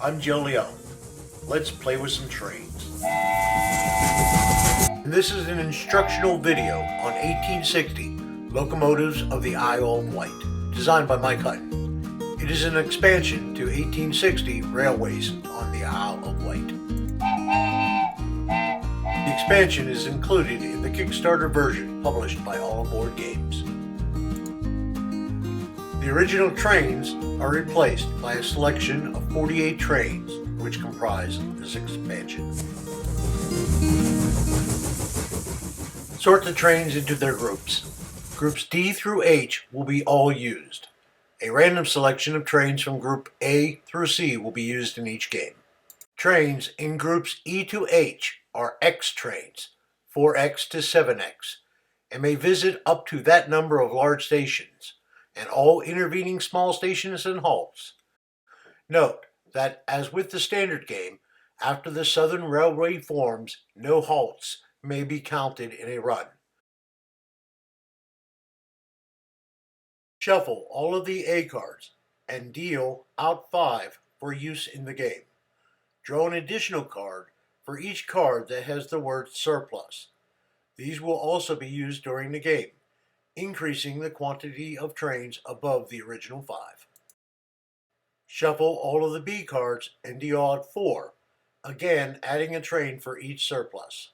I'm Joe Leone. Let's play with some trains. And this is an instructional video on 1860 Locomotives of the Isle of Wight, designed by Mike Hutton. It is an expansion to 1860 railways on the Isle of Wight. The expansion is included in the Kickstarter version published by All Aboard Games. The original trains are replaced by a selection of 48 trains which comprise this expansion. Sort the trains into their groups. Groups D through H will be all used. A random selection of trains from Group A through C will be used in each game. Trains in Groups E to H are X trains, 4X to 7X, and may visit up to that number of large stations, and all intervening small stations and halts. Note that, as with the standard game, after the Southern Railway forms, no halts may be counted in a run. Shuffle all of the A cards and deal out 5 for use in the game. Draw an additional card for each card that has the word surplus. These will also be used during the game, increasing the quantity of trains above the original 5. Shuffle all of the B cards and deal out 4, again adding a train for each surplus.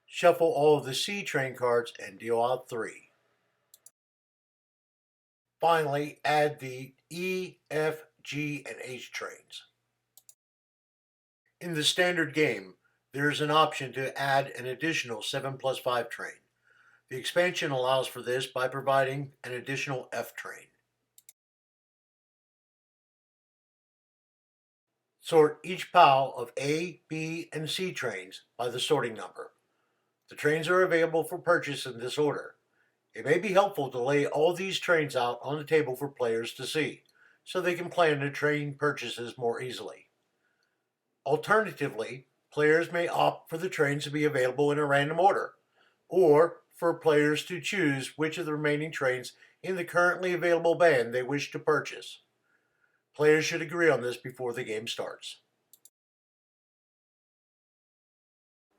Shuffle all of the C train cards and deal out 3. Finally, add the E, F, G, and H trains. In the standard game, there is an option to add an additional 7+5 train. The expansion allows for this by providing an additional F train. Sort each pile of A, B, and C trains by the sorting number. The trains are available for purchase in this order. It may be helpful to lay all these trains out on the table for players to see, so they can plan their train purchases more easily. Alternatively, players may opt for the trains to be available in a random order, or for players to choose which of the remaining trains in the currently available band they wish to purchase. Players should agree on this before the game starts.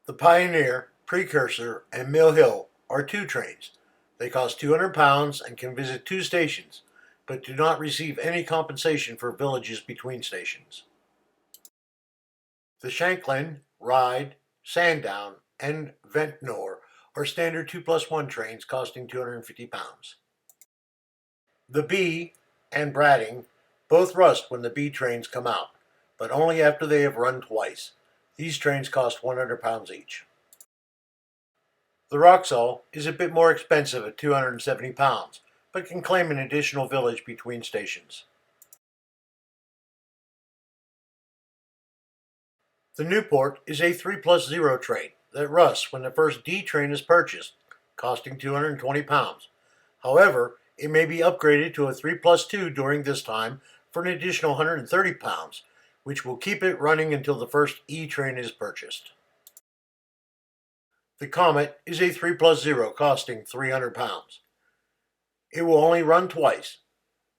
The Pioneer, Precursor, and Mill Hill are 2 trains. They cost £200 and can visit 2 stations, but do not receive any compensation for villages between stations. The Shanklin, Ryde, Sandown, and Ventnor are standard 2+1 trains costing £250. The B and Brading both rust when the B trains come out, but only after they have run twice. These trains cost £100 each. The Roxall is a bit more expensive at £270, but can claim an additional village between stations. The Newport is a 3+0 train that rusts when the first D train is purchased, costing £220. However, it may be upgraded to a 3+2 during this time for an additional £130, which will keep it running until the first E train is purchased. The Comet is a 3+0 costing £300. It will only run twice.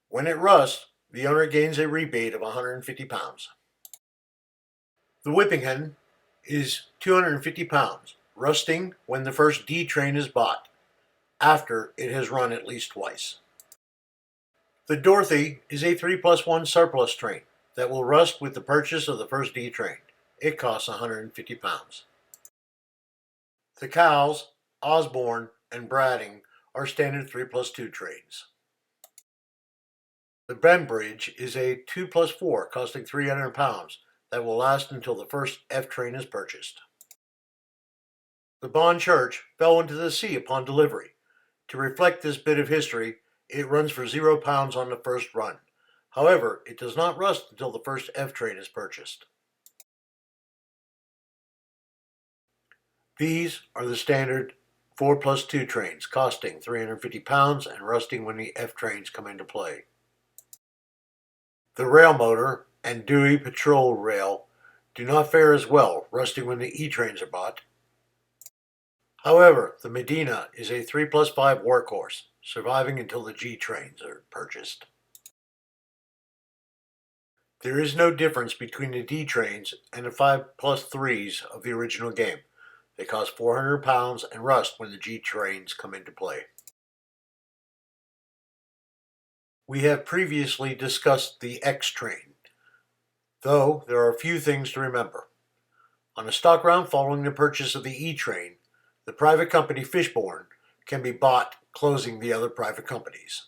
When it rusts, the owner gains a rebate of £150. The Whippington is £250, rusting when the first D train is bought, after it has run at least twice. The Dorothy is a 3+1 surplus train that will rust with the purchase of the first D train. It costs £150. The Cowes, Osborne, and Brading are standard 3+2 trains. The Bembridge is a 2+4 costing £300 that will last until the first F train is purchased. The Bond Church fell into the sea upon delivery. To reflect this bit of history, it runs for £0 on the first run. However, it does not rust until the first F train is purchased. These are the standard 4+2 trains, costing £350 and rusting when the F trains come into play. The Rail Motor and Dewey Patrol Rail do not fare as well, rusting when the E trains are bought. However, the Medina is a 3+5 workhorse, surviving until the G trains are purchased. There is no difference between the D trains and the 5+3s of the original game. They cost 400 pounds and rust when the G trains come into play. We have previously discussed the X train, though there are a few things to remember. On a stock round following the purchase of the E train, the private company Fishbourne can be bought, closing the other private companies.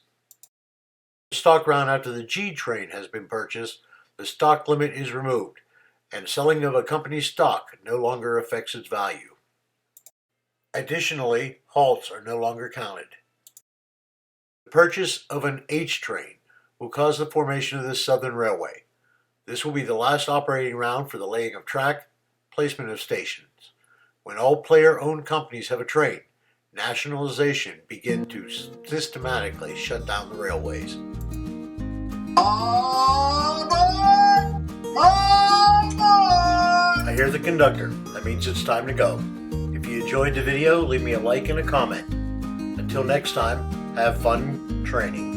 The stock round after the G train has been purchased, the stock limit is removed, and selling of a company's stock no longer affects its value. Additionally, halts are no longer counted. The purchase of an H train will cause the formation of the Southern Railway. This will be the last operating round for the laying of track, placement of stations. When all player-owned companies have a train, nationalization begins to systematically shut down the railways. I hear the conductor. That means it's time to go. If you enjoyed the video, leave me a like and a comment. Until next time, have fun training.